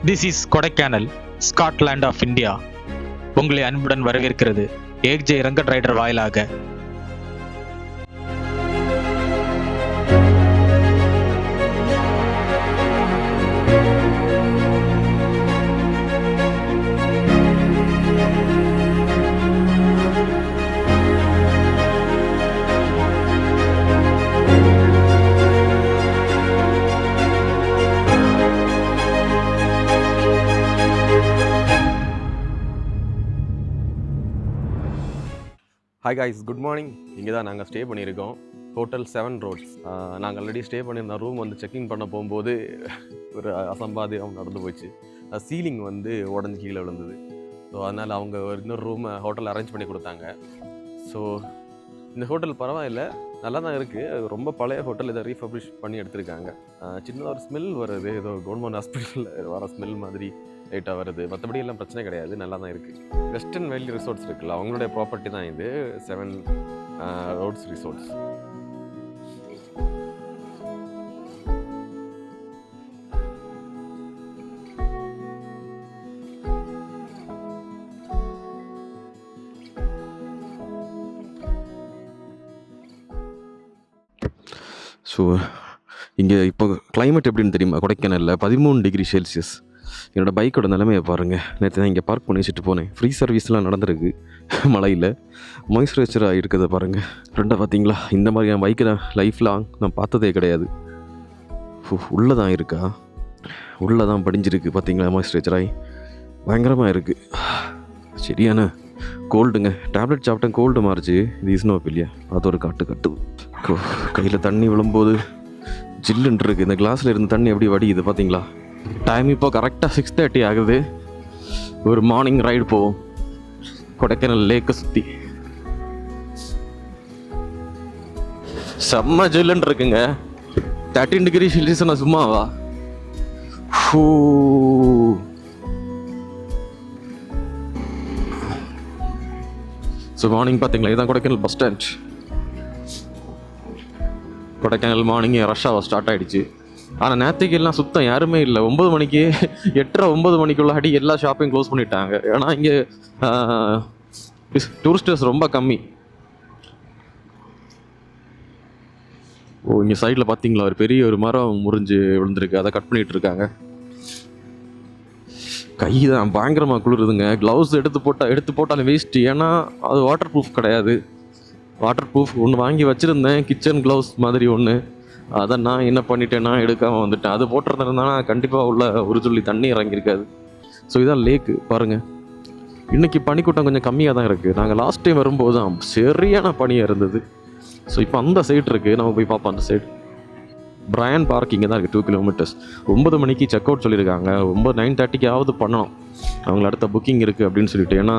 This is Kodaikanal, Scotland of India. உங்களை அன்புடன் வரவேற்கிறது ஏஜே ரங்கட் ரைடர் வாயிலாக. Hi guys, good morning. இங்கே தான் நாங்கள் ஸ்டே பண்ணியிருக்கோம், ஹோட்டல் 7 ரோட்ஸ். நாங்கள் ஆல்ரெடி ஸ்டே பண்ணியிருந்த ரூம் வந்து செக்இன் பண்ண போகும்போது ஒரு அசம்பாவிதம் நடந்து போச்சு. சீலிங் வந்து உடஞ்சி கீழே விழுந்தது. ஸோ அதனால் அவங்க இன்னொரு ரூம் ஹோட்டல் அரேஞ்ச் பண்ணி கொடுத்தாங்க. ஸோ இந்த ஹோட்டல் பரவாயில்லை, நல்லா தான் இருக்குது. ரொம்ப பழைய ஹோட்டல், இதை ரீஃபர்பிஷ் பண்ணி எடுத்திருக்காங்க. சின்னதாக ஒரு ஸ்மெல் வருது, ஏதோ கவர்மெண்ட் ஹாஸ்பிட்டலில் வர ஸ்மெல் மாதிரி லைட்டாக வருது. மற்றபடி எல்லாம் பிரச்சனை கிடையாது, நல்லா தான் இருக்குது. வெஸ்டர்ன் வேலி ரிசோர்ட்ஸ் இருக்குல்ல, அவங்களுடைய ப்ராப்பர்ட்டி தான் இது, 7 ரோட்ஸ் ரிசோர்ட்ஸ். ஸோ இங்கே இப்போ கிளைமேட் எப்படின்னு தெரியுமா? கொடைக்கானலில் 13 டிகிரி செல்சியஸ். என்னோடய பைக்கோட நிலைமையை பாருங்கள். நேற்று தான் இங்கே பார்க் பண்ணி வச்சுட்டு போனேன். ஃப்ரீ சர்வீஸ்லாம் நடந்திருக்கு மழையில். மாய்ஸ்சரைசராக இருக்கிறத பாருங்கள். ஃப்ரெண்டாக பார்த்தீங்களா? இந்த மாதிரி என் பைக்கை நான் லைஃப் லாங் நான் பார்த்ததே கிடையாது. உள்ளே தான் இருக்கா, உள்ளே தான் படிஞ்சிருக்கு பார்த்தீங்களா? மாய்ஸ்சரைசராகி பயங்கரமாக இருக்குது. சரியான கோல்டுங்க. டேப்லெட் சாப்பிட்டேன், கோல்டு மாறிச்சு. இது இஸ்னோஃபிலியா, அது ஒரு கட்டுது. கையில் தண்ணி விழும்போது ஜில்லுன்னு இருக்குது. இந்த கிளாஸில் இருந்து தண்ணி எப்படி வடியுது பார்த்தீங்களா? டைம் இப்போ கரெக்டாக 6:30 ஆகுது. ஒரு மார்னிங் ரைடு போவோம் கொடைக்கானல் லேக்கை சுற்றி. செம்ம ஜில்லுன்னு இருக்குங்க. 13 டிகிரி செல்சியஸ்னா சும்மாவா? ஸோ மார்னிங் பார்த்தீங்களா, இதுதான் Kodaikanal bus stand. Kodaikanal morning ரஷ்ஷாக ஸ்டார்ட் ஆகிடுச்சு. ஆனால் நேற்றுக்கு எல்லாம் சுத்தம் யாருமே இல்லை. 9 மணிக்கு 8:30-9 மணிக்குள்ளாடி எல்லா ஷாப்பையும் க்ளோஸ் பண்ணிட்டாங்க. ஏன்னா இங்கே டூரிஸ்டர்ஸ் ரொம்ப கம்மி. இங்கே சைடில் பார்த்தீங்களா, ஒரு பெரிய ஒரு மரம் முறிஞ்சு விழுந்திருக்கு, அதை கட் பண்ணிகிட்டு இருக்காங்க. கை தான் பயங்கரமாக குளிருதுங்க. க்ளவுஸ் எடுத்து போட்டாலும் வேஸ்ட்டு. ஏன்னா அது வாட்டர் ப்ரூஃப் கிடையாது. வாட்டர் ப்ரூஃப் ஒன்று வாங்கி வச்சுருந்தேன், கிச்சன் க்ளவுஸ் மாதிரி ஒன்று. அதை நான் என்ன பண்ணிட்டேன்னா எடுக்காமல் வந்துட்டேன். அது போட்டிருந்தேன்னா கண்டிப்பாக உள்ள ஒரு துளி தண்ணி இறங்கியிருக்காது. ஸோ இதான் லேக்கு பாருங்கள். இன்றைக்கி பனிக்கூட்டம் கொஞ்சம் கம்மியாக தான் இருக்குது. நாங்கள் லாஸ்ட் டைம் வரும்போது தான் சரியான பனியாக இருந்தது. ஸோ இப்போ அந்த சைடு இருக்குது, நம்ம போய் பார்ப்போம். அந்த சைடு பிரையன் பார்க் இங்கே தான் இருக்குது, 2 கிலோமீட்டர்ஸ். 9 மணிக்கு செக் அவுட் சொல்லியிருக்காங்க. 9:30 ஆவது அவங்கள அடுத்த புக்கிங் இருக்குது அப்படின்னு சொல்லிட்டு. ஏன்னா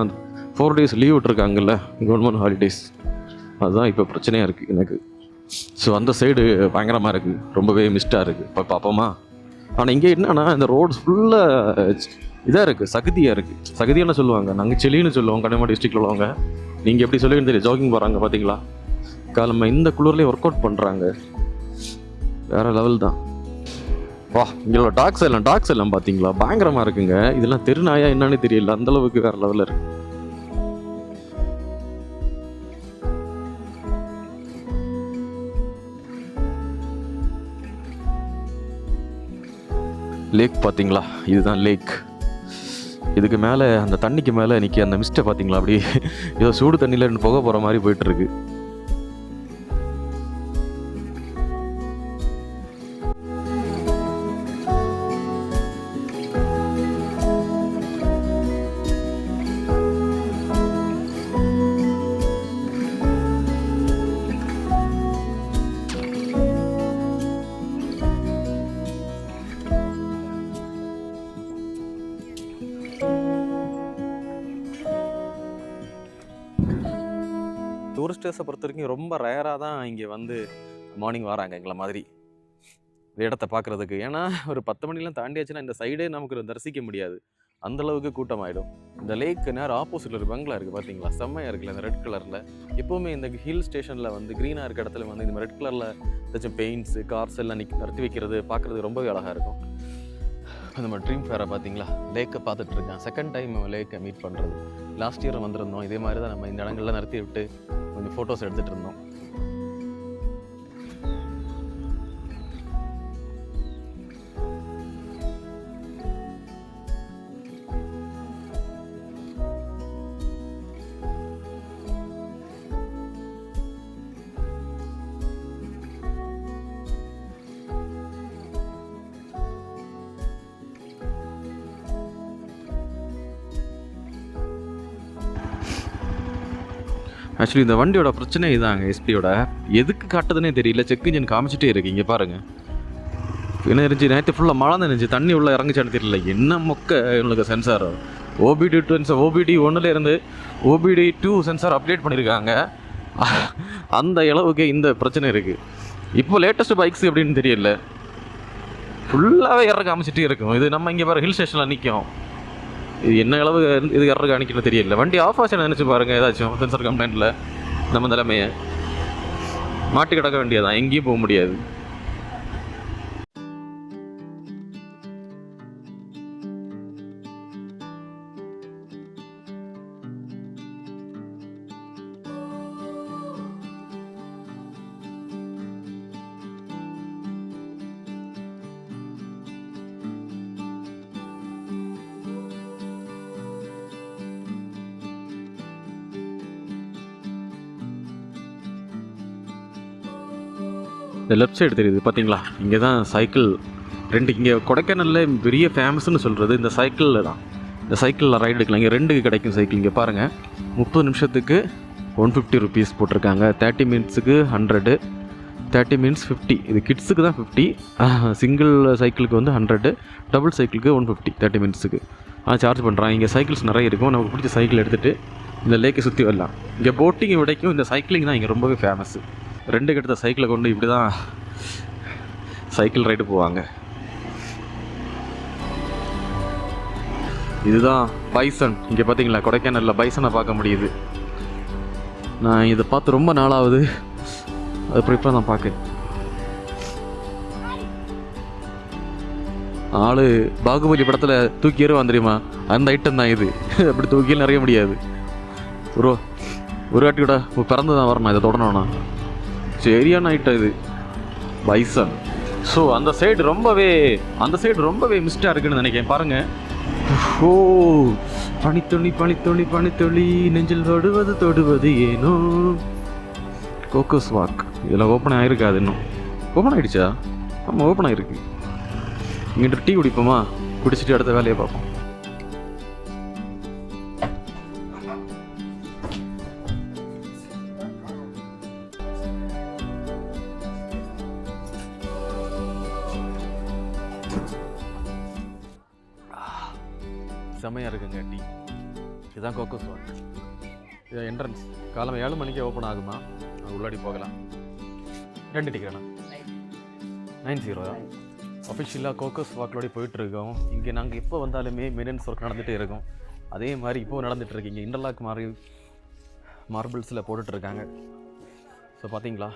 4 days லீவ் விட்டுருக்காங்கல்ல, கவர்மெண்ட் ஹாலிடேஸ். அதுதான் இப்போ பிரச்சனையாக இருக்குது எனக்கு. ஸோ அந்த சைடு பயங்கரமாக இருக்குது, ரொம்பவே மிஸ்டாக இருக்குது. இப்போ பார்ப்போமா? ஆனால் இங்கே என்னன்னா, இந்த ரோட்ஸ் ஃபுல்லாக இதாக இருக்குது, சகதியாக இருக்குது. சகதியான சொல்லுவாங்க, நாங்கள் செளின்னு சொல்லுவோம் கன்னியாகுமரி டிஸ்ட்ரிக்டில் உள்ளவங்க. நீங்கள் எப்படி சொல்லுவீங்கன்னு தெரியும். ஜாகிங் போகிறாங்க பார்த்தீங்களா, காலமாக இந்த குளிர்லேயே ஒர்க் அவுட் பண்ணுறாங்க. வேறு லெவல் தான். வா, இங்களோட டாக்ஸ் எல்லாம் பார்த்தீங்களா, பயங்கரமாக இருக்குங்க. இதெல்லாம் தெருநாயா என்னன்னு தெரியல, அந்தளவுக்கு வேறு லெவலில் இருக்குது. லேக் பார்த்தீங்களா, இதுதான் லேக். இதுக்கு மேலே அந்த தண்ணிக்கு மேலே நிற்க அந்த மிஸ்ட்டை பார்த்தீங்களா, அப்படியே ஏதோ சூடு தண்ணியில் புகை போகிற மாதிரி போயிட்டுருக்கு. டூரிஸ்டர்ஸை பொறுத்த வரைக்கும் ரொம்ப ரேராக தான் இங்கே வந்து மார்னிங் வராங்க எங்களை மாதிரி இந்த இடத்த பார்க்குறதுக்கு. ஏன்னா ஒரு 10 மணிலாம் தாண்டியாச்சுன்னா இந்த சைடே நமக்கு தரிசிக்க முடியாது, அந்தளவுக்கு கூட்டமாயிடும். இந்த லேக்கு நேரம் ஆப்போசிட்டில் ஒரு பங்களா இருக்குது பார்த்தீங்களா, செம்மையாக இருக்குல்ல இந்த ரெட் கலரில். எப்போவுமே இந்த ஹில் ஸ்டேஷனில் வந்து க்ரீனாக இருக்க இடத்துல வந்து இந்த ரெட் கலரில் ஏதாச்சும் பெயிண்ட்ஸு கார்ஸ் எல்லாம் நிறுத்தி வைக்கிறது பார்க்குறது ரொம்பவே அழகாக இருக்கும். நம்ம ட்ரீம் ஃபேரை பார்த்தீங்களா, லேக்கை பார்த்துட்டு இருக்கேன். செகண்ட் டைம் லேக்கை மீட் பண்ணுறது. லாஸ்ட் இயர் வந்திருந்தோம், இதே மாதிரி தான் நம்ம இந்த இடங்கள்லாம் நிறுத்தி விட்டு கொஞ்சம் ஃபோட்டோஸ் எடுத்துகிட்டு இருந்தோம். ஆக்சுவலி இந்த வண்டியோட பிரச்சனை இதாங்க, எஸ்பியோட எதுக்கு காட்டுதுன்னே தெரியல. செக் இன்ஜின் காமிச்சிட்டே இருக்கு. இங்கே பாருங்கள், என்ன இருந்துச்சு, நேற்று ஃபுல்லாக மழை தான் இருந்துச்சு, தண்ணி உள்ளே இறங்குச்சான்னு தெரியல. என்ன மொக்க இவங்களுக்கு sensor OBD 1 OBD2 sensor update பண்ணியிருக்காங்க. அந்த அளவுக்கு இந்த பிரச்சனை இருக்குது. இப்போ லேட்டஸ்ட் பைக்ஸ் எப்படின்னு தெரியல, ஃபுல்லாகவே இறங்க காமிச்சிட்டே இருக்கும். இது நம்ம இங்கே பாரு, ஹில் ஸ்டேஷனில் நிற்கும். இது என்ன அளவு இது இறங்க அணிக்கணும் தெரியல. வண்டி ஆஃப் ஆச்சு நினச்சி பாருங்கள், ஏதாச்சும் சென்சார் கம்ப்ளைண்ட்டில் நம்ம நிலைமையை மாட்டி கிடக்க வேண்டியதான், எங்கேயும் போக முடியாது. இந்த லெஃப்ட் சைடு தெரியுது பார்த்தீங்களா, இங்கே தான் சைக்கிள் ரெண்டு. இங்கே கொடைக்கானலில் பெரிய ஃபேமஸ்ன்னு சொல்கிறது இந்த சைக்கிளில் தான். இந்த சைக்கிளில் ரைடு எடுக்கலாம். இங்கே ரெண்டுக்கு கிடைக்கும் சைக்கிள். இங்கே பாருங்கள், 30 நிமிஷத்துக்கு 150 ருபீஸ் போட்டிருக்காங்க. 30 மினிட்ஸுக்கு 100, 30 மினிட்ஸ் 50. இது கிட்ஸுக்கு தான் 50, சிங்கிள் சைக்கிளுக்கு வந்து 100, டபுள் சைக்கிளுக்கு 150 30 மினிட்ஸுக்கு சார்ஜ் பண்ணுறாங்க. இங்கே சைக்கிள்ஸ் நிறைய இருக்கும். நமக்கு பிடிச்ச சைக்கிள் எடுத்துகிட்டு இந்த லேக்கை சுற்றி வரலாம். இங்கே போட்டிங் விடைக்கும் இந்த சைக்கிளிங் தான் இங்கே ரொம்பவே ஃபேமஸ்ஸு. ரெண்டு கிட்ட சைக்கிளை கொண்டு இப்படி தான் சைக்கிள் ரைடு போவாங்க. இதுதான் பைசன். இங்கே பார்த்தீங்களா, கொடைக்கானலில் பைசனை பார்க்க முடியுது. நான் இதை பார்த்து ரொம்ப நாளாகுது, அப்புறம் இப்போ நான் பார்க்க. ஆள் பாகுபலி படத்தில் தூக்கி ஏறுவான் தெரியுமா, அந்த ஐட்டம் தான் இது. அப்படி தூக்கியில் நிறைய முடியாது. ஒரு வாட்டி கூட பிறந்து தான் வரணும் இதை தொடரணும்னா. சரியான ஐட்டம் இது பைசன். ஸோ அந்த சைடு ரொம்பவே மிஸ்டாக இருக்குன்னு நினைக்கிறேன். பாருங்கள், ஓ பனித்துளி நெஞ்சில் தொடுவது ஏனோ. கோக்கோஸ் வாக் இதில் ஓப்பன் ஆகிருக்காது. இன்னும் ஓப்பன் ஆகிடுச்சா? ஆமாம், ஓப்பன் ஆகிருக்கு. இங்கிட்ட டீ குடிப்போமா, குடிச்சிட்டு அடுத்த வேலையை பார்ப்போம். செம்மையாக இருக்குங்க டீ. இதுதான் கோக்கோஸ் வாக். இது என்ட்ரன்ஸ். காலம் 7 மணிக்கு ஓப்பன் ஆகுமா, அது உள்ளாடி போகலாம். 2 டிக்கெட்ண்ணா 90 அஃபிஷியலாக கோக்கோஸ் வாக்லோடி போயிட்டுருக்கோம். இங்கே நாங்கள் எப்போ வந்தாலுமே மெயின்டெனன்ஸ் ஒர்க் நடந்துகிட்டே இருக்கும். அதே மாதிரி இப்போது நடந்துகிட்ருக்கு. இங்கே இன்டர்லாக் மார்பிள்ஸில் போட்டுட்ருக்காங்க. ஸோ பார்த்தீங்களா,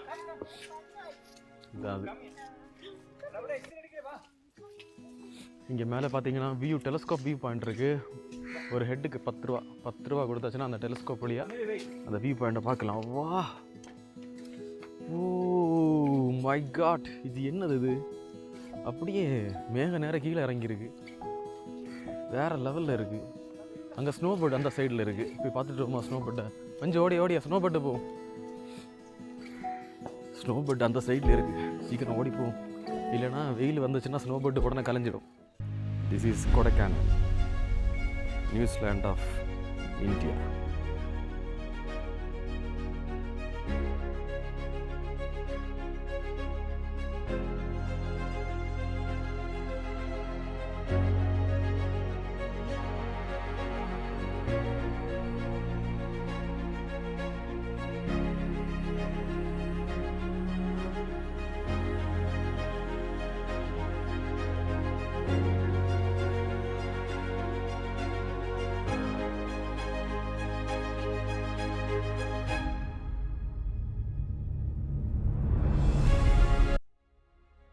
இதான் அது. இங்கே மேலே பார்த்தீங்கன்னா டெலஸ்கோப் வியூ பாயிண்ட் இருக்குது. ஒரு ஹெட்டுக்கு 10 ரூபா கொடுத்தாச்சுன்னா அந்த டெலஸ்கோப் வழியாக அந்த வியூ பாயிண்ட்டை பார்க்கலாம். வா, ஓ மை காட், இது என்னது இது? அப்படியே மேக நேரம் கீழே இறங்கியிருக்கு. வேறு லெவலில் இருக்குது. அங்கே ஸ்னோ போர்டு அந்த சைடில் இருக்குது. போய் பார்த்துட்டு வருமா ஸ்னோ போர்ட்டை? கொஞ்சம் ஓடியா ஸ்னோ போர்ட்டு போவோம். ஸ்னோ போர்டு அந்த சைடில் இருக்குது, சீக்கிரம் ஓடி போவோம். இல்லைனா வெயில் வந்துச்சுன்னா ஸ்னோ போர்ட்டு உடனே கலைஞ்சிடும். This is Kodaikanal, Newsland of India.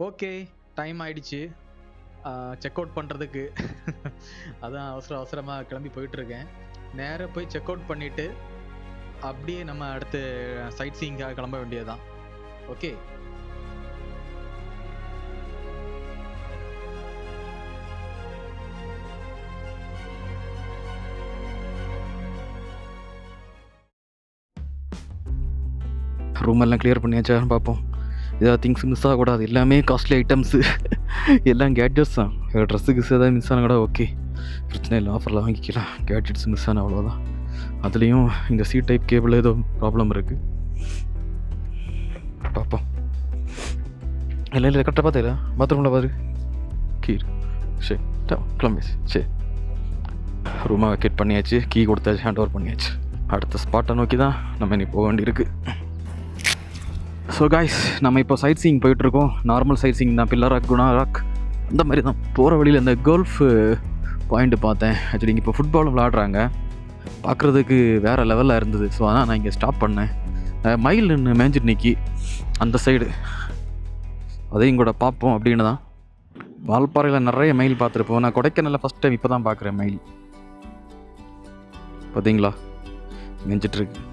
Okay, time ஆயிடுச்சு. செக் அவுட் பண்ணுறதுக்கு. அதான் அவசரமாக கிளம்பி போயிட்டுருக்கேன். நேராக போய் செக் அவுட் பண்ணிவிட்டு அப்படியே நம்ம அடுத்து சைட் சீயிங்காக கிளம்ப வேண்டியதுதான். ஓகே. ரூம் எல்லாம் கிளியர் பண்ணியாச்சா பார்ப்போம். ஏதாவது திங்ஸ் மிஸ் ஆகக்கூடாது. எல்லாமே காஸ்ட்லி ஐட்டம்ஸு, எல்லாம் கேட்ஜெட்ஸ் தான். ட்ரெஸ்ஸுக்கு ஏதாவது மிஸ் ஆனால் கூட ஓகே, பிரச்சனை இல்லை, ஆஃபரில் வாங்கிக்கலாம். கேட்ஜெட்ஸ் மிஸ் ஆனால் அவ்வளோதான். அதுலேயும் இந்த சி டைப் கேபிள் ஏதோ ப்ராப்ளம் இருக்குது. பார்ப்போம். இல்லை இல்லை கரெக்டாக பார்த்துல பாத்ரூமில் பாரு கீர். சரி கிளம்பியாச்சு. சரி, ரூமை வெக்கேட் பண்ணியாச்சு, கீ கொடுத்தாச்சு, ஹேண்ட் ஓவர் பண்ணியாச்சு. அடுத்த ஸ்பாட்டை நோக்கி தான் நம்ம இனி போக வேண்டியிருக்கு. ஸோ காய்ஸ், நம்ம இப்போ சைட் சீயிங் போயிட்டுருக்கோம். நார்மல் சைட் சீயிங் தான், பில்லர் ராக், குணா ராக், அந்த மாதிரி தான். போகிற வழியில் இந்த கோல்ஃப் பாயிண்ட்டு பார்த்தேன். ஆக்சுவலி இங்கே இப்போ ஃபுட்பாலும் விளாடுறாங்க, பார்க்குறதுக்கு வேறு லெவலில் இருந்தது. ஸோ அதான் நான் இங்கே ஸ்டாப் பண்ணேன். மயில் மேஞ்சிட்டு நிற்கி அந்த சைடு, அதையும் கூட பார்ப்போம் அப்படின்னு தான். வால்பாறையில் நிறைய மயில் பார்த்துருப்போம். நான் கொடைக்கானலில் ஃபஸ்ட் டைம் இப்போ தான் பார்க்குறேன் மயில். பார்த்தீங்களா, மேய்ஞ்சிட்ருக்கு.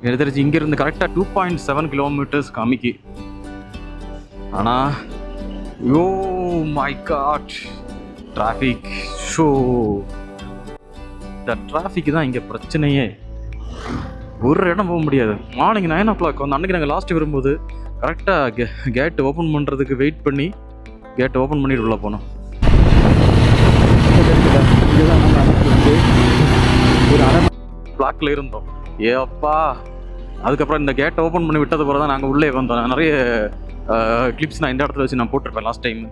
எனக்கு தெரிஞ்சு இங்கேருந்து கரெக்டாக 2.7 கிலோமீட்டர்ஸ் காமிக்கு. ஆனால் யோ மை காட், டிராஃபிக் ஷோ. இந்த டிராஃபிக் தான் இங்கே பிரச்சனையே. ஒரு இடம் போக முடியாது. மார்னிங் 9 o'clock வந்து அன்றைக்கி நாங்கள் லாஸ்ட்டு வரும்போது கரெக்டாக கேட் ஓப்பன் பண்ணுறதுக்கு வெயிட் பண்ணி கேட் ஓப்பன் பண்ணிட்டு உள்ள போனோம். ஒரு அரை பிளாக்ல இருந்தோம். ஏப்பா, அதுக்கப்புறம் இந்த கேட்டை ஓப்பன் பண்ணி விட்டது பிறகு தான் நாங்கள் உள்ளே வந்தோம். நிறைய கிளிப்ஸ் நான் இந்த இடத்துல வச்சு நான் போட்டிருப்பேன் லாஸ்ட் டைம்.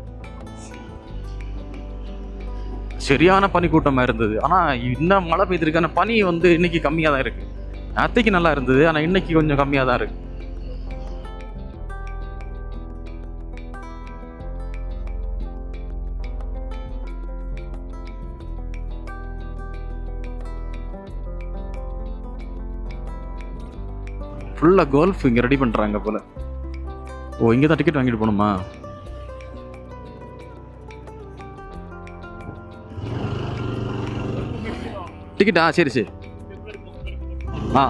சரியான பனி கூட்டமாக இருந்தது. ஆனால் இன்னும் மழை பெய்திருக்கான பனி வந்து இன்னைக்கு கம்மியாக தான் இருக்குது. அத்தைக்கு நல்லா இருந்தது, ஆனால் இன்னைக்கு கொஞ்சம் கம்மியாக தான் இருக்குது. ஃபுல்லாக கோல்ஃப் இங்கே ரெடி பண்ணுறாங்க போல். ஓ, இங்கே தான் டிக்கெட் வாங்கிட்டு போகணுமா? டிக்கெட்டா? சரி சரி. ஆ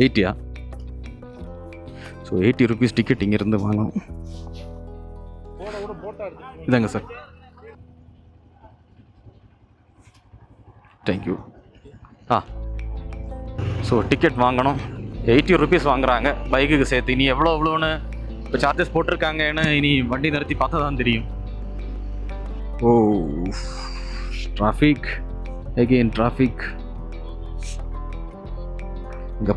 80. ஸோ 80 rupees டிக்கெட் இங்கேருந்து வாங்கணும். இதாங்க சார், தேங்க்யூ. ஸோ டிக்கெட் வாங்கணும். 80 rupees வாங்குறாங்க பைக்குக்கு சேர்த்து. இனி எவ்வளோன்னு இப்போ சார்ஜஸ் போட்டிருக்காங்கன்னு இனி வண்டி நிறுத்தி பார்த்தா தான் தெரியும். ஓ, டிராஃபிக் அகெயின் டிராஃபிக். இங்கே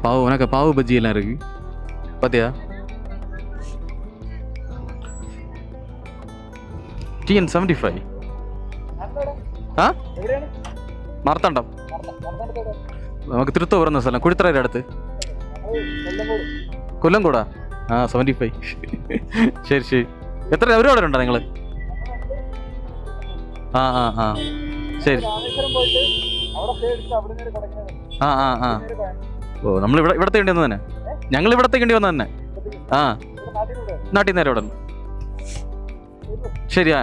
பாவு பஜ்ஜி எல்லாம் இருக்கு பார்த்தியா? TN75 മർത്താണ്ടം നമുക്ക് തിരുത്തോ വരുന്ന സ്ഥലം കുഴിത്തറയുടെ അടുത്ത് കൊല്ലംകോടാ 75. ശരി ശരി. എത്ര ഒരുപാട് ഉണ്ടോ നിങ്ങൾ? ശരി. ഓ, നമ്മൾ ഇവിടത്തെ വേണ്ടി വന്നത് തന്നെ. ഞങ്ങൾ ഇവിടത്തേക്ക് വേണ്ടി വന്നത് തന്നെ. നാട്ടിൽ നേരെ ഇവിടെ. ശരിയാ.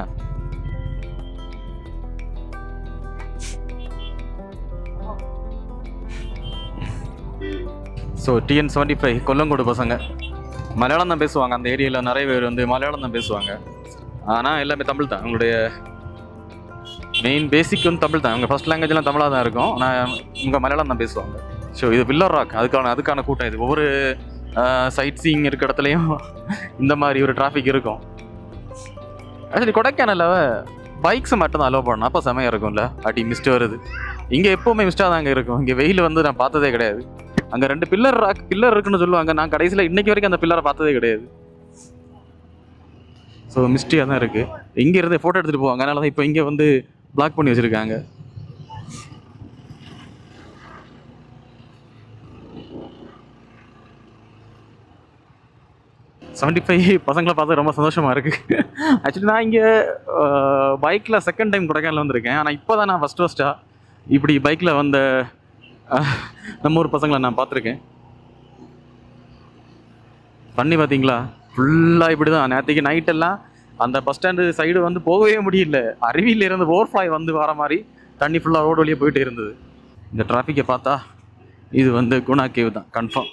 ஸோ TN75 கொல்லங்கோடு பசங்க மலையாளம் தான் பேசுவாங்க. அந்த ஏரியாவில் நிறைய பேர் வந்து மலையாளம் தான் பேசுவாங்க. ஆனால் எல்லாமே தமிழ் தான். அவங்களுடைய மெயின் பேசிக் வந்து தமிழ் தான். அவங்க ஃபர்ஸ்ட் லாங்குவேஜ்லாம் தமிழாக தான் இருக்கும். ஆனால் இவங்க மலையாளம் தான் பேசுவாங்க. ஸோ இது பில்லர் ராக், அதுக்கான கூட்டம் இது. ஒவ்வொரு சைட் சீயிங் இருக்க இடத்துலையும் இந்த மாதிரி ஒரு டிராஃபிக் இருக்கும். ஆக்சுவலி கொடைக்கானலில் பைக்ஸ் மட்டும் தான் அலோவ் பண்ணணும். அப்போ செமையாக இருக்கும்ல. அடி மிஸ்ட் வருது. இங்கே எப்போவுமே மிஸ்டாக தாங்க இருக்கும். இங்கே வெயில் வந்து நான் பார்த்ததே கிடையாது. அங்கே 2 பில்லர் இருக்குன்னு சொல்லுவாங்க. நான் கடைசியில் இன்னைக்கு வரைக்கும் அந்த பில்லரை பார்த்ததே கிடையாது. ஸோ மிஸ்டியாக தான் இருக்குது. இங்கே இருந்தே ஃபோட்டோ எடுத்துகிட்டு போவாங்க, அதனால தான் இப்போ இங்கே வந்து பிளாக் பண்ணி வச்சுருக்காங்க. பசங்களை பார்த்து ரொம்ப சந்தோஷமாக இருக்குது. ஆக்சுவலி நான் இங்கே பைக்கில் செகண்ட் டைம் கொடைக்கானல் வந்திருக்கேன். ஆனால் இப்போ தான் நான் ஃபஸ்ட்டாக இப்படி பைக்கில் வந்த நம்ம ஊர் பசங்களை நான் பார்த்துருக்கேன். பண்ணி பார்த்தீங்களா, ஃபுல்லாக இப்படி தான். நேற்றுக்கு நைட்டெல்லாம் அந்த பஸ் ஸ்டாண்டு சைடு வந்து போகவே முடியல. அருவியில் இருந்து ஓவர்ஃப்ளாய் வந்து வர மாதிரி தண்ணி ஃபுல்லாக ரோடு வழியே போயிட்டு இருந்தது. இந்த டிராஃபிக்கை பார்த்தா இது வந்து குணா கேவ் தான் கன்ஃபார்ம்.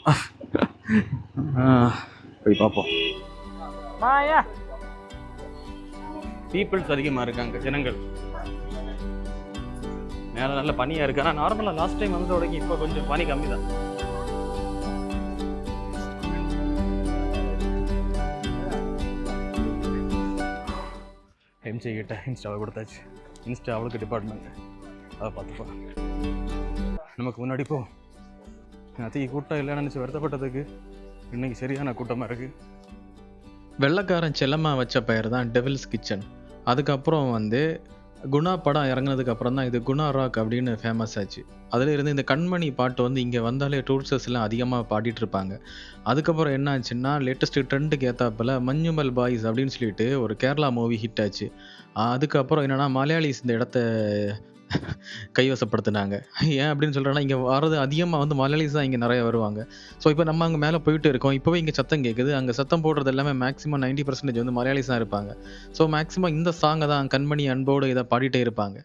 போய் பார்ப்போம். பீப்புள்ஸ் அதிகமாக இருக்காங்க, ஜனங்கள். மேலே நல்ல பனியாக இருக்கு. ஆனால் நார்மலாக லாஸ்ட் டைம் வந்து தொடங்கி இப்போ கொஞ்சம் பனி கம்மி தான். எம்ஜி கிட்ட இன்ஸ்டாவை கொடுத்தாச்சு. இன்ஸ்டா அவளுக்கு டிபார்ட்மெண்ட், அதை பார்த்துப்போம். நமக்கு முன்னாடி போ. அதிக கூட்டம் இல்லைன்னு நினச்சி வருத்தப்பட்டதுக்கு இன்னைக்கு சரியான கூட்டமாக இருக்குது. வெள்ளைக்காரன் செல்லம்மா வச்ச பெயர் தான் டெவில்ஸ் கிச்சன். அதுக்கப்புறம் வந்து குணா படம் இறங்கினதுக்கு அப்புறம் தான் இது குணா ராக் அப்படின்னு ஃபேமஸ் ஆச்சு. அதில் இருந்து இந்த கண்மணி பாட்டு வந்து இங்கே வந்தாலே டூரிஸ்டர்ஸ் எல்லாம் அதிகமாக பாடிட்டு இருப்பாங்க. அதுக்கப்புறம் என்ன ஆச்சுன்னா, லேட்டஸ்ட் ட்ரெண்டுக்கு ஏற்றாப்பில் மஞ்சுமல் பாய்ஸ் அப்படின்னு சொல்லிட்டு ஒரு கேரளா மூவி ஹிட் ஆச்சு. அதுக்கப்புறம் என்னென்னா மலையாளிஸ் இந்த இடத்த கைவசப்படுத்தினாங்க. ஏன் அப்படின்னு சொல்கிறேன்னா, இங்கே வர்றது அதிகமாக வந்து மலையாளிஸ் தான் இங்கே நிறைய வருவாங்க. ஸோ இப்போ நம்ம அங்கே மேலே போயிட்டு இருக்கோம். இப்போவே இங்கே சத்தம் கேட்குது. அங்கே சத்தம் போடுறது எல்லாமே மேக்ஸிமம் 90% வந்து மலையாளிஸ் தான் இருப்பாங்க. ஸோ மேக்ஸிமம் இந்த சாங்கை தான் கண்மணி அன்போடு இதை பாடிட்டே இருப்பாங்க.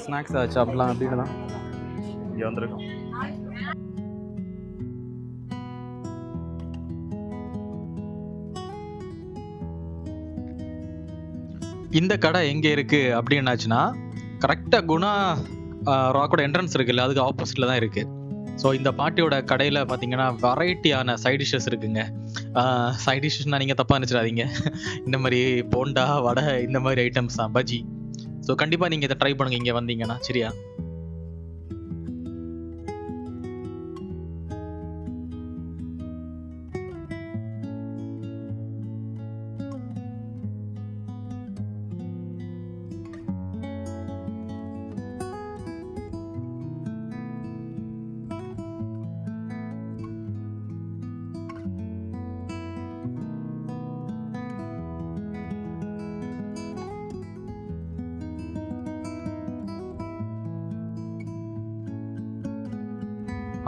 ஸ்நாக்ஸ் சாப்பிடலாம் அப்படின்னு தான் இங்கே வந்திருக்கோம். இந்த கடை எங்கே இருக்குது அப்படின்னாச்சுன்னா, கரெக்டாக குணா ராக்கோட என்ட்ரன்ஸ் இருக்குல்ல, அதுக்கு ஆப்போசிட்டில் தான் இருக்குது. ஸோ இந்த பாட்டியோட கடையில் பார்த்தீங்கன்னா வெரைட்டியான சைட் டிஷ்ஷஸ் இருக்குங்க. சைட் டிஷ்ஷஸ்னால் நீங்கள் தப்பாக நினச்சிடாதீங்க. இந்த மாதிரி போண்டா, வடை, இந்த மாதிரி ஐட்டம்ஸ் தான், பஜ்ஜி. ஸோ கண்டிப்பாக நீங்கள் இதை ட்ரை பண்ணுங்கள் இங்கே வந்தீங்கன்னா. சரியா?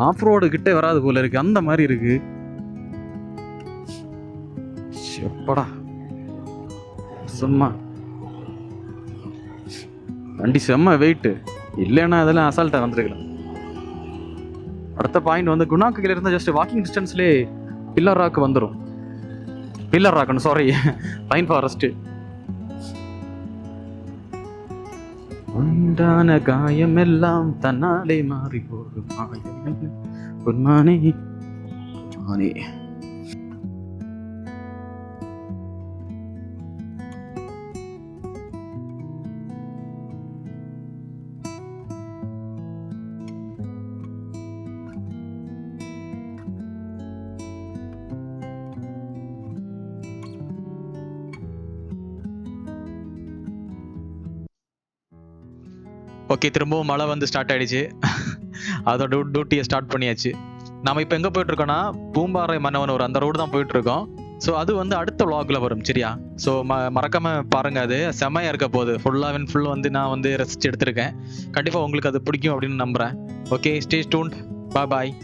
ஆஃப் ரோடு கிட்டே வராது போல இருக்கு, அந்த மாதிரி இருக்கு. எப்படா சும்மா வண்டி செம்ம வெயிட்டு. இல்லைன்னா அதெல்லாம் அசால்ட்டாக வந்துருக்கலாம். அடுத்த பாயிண்ட் வந்து குணாக்கு கீழே இருந்தால் ஜஸ்ட் வாக்கிங் டிஸ்டன்ஸ்லேயே பில்லர் ராக் வந்துடும். பில்லர் ராக்குன்னு சாரி, பைன் ஃபாரஸ்ட்டு. உண்டான காயம் எல்லாம் தன்னாலே மாறி போகும். பொன்மானே பொன்மானே. ஓகே, திரும்பவும் மழை வந்து ஸ்டார்ட் ஆயிடுச்சு. அதோட டியூட்டியை ஸ்டார்ட் பண்ணியாச்சு. நம்ம இப்போ எங்கே போயிட்டு இருக்கோம்னா, பூம்பாறை மன்னவன் ஒரு அந்த ரோடு தான் போயிட்டு இருக்கோம். ஸோ அது வந்து அடுத்த vlogல வரும் சரியா. ஸோ மறக்காம பாருங்க, அது செமையா இருக்க போகுது. ஃபுல் வந்து நான் வந்து ரசிச்சு எடுத்திருக்கேன். கண்டிப்பா உங்களுக்கு அது பிடிக்கும் அப்படின்னு நம்புறேன். Okay, stay tuned. பாய்.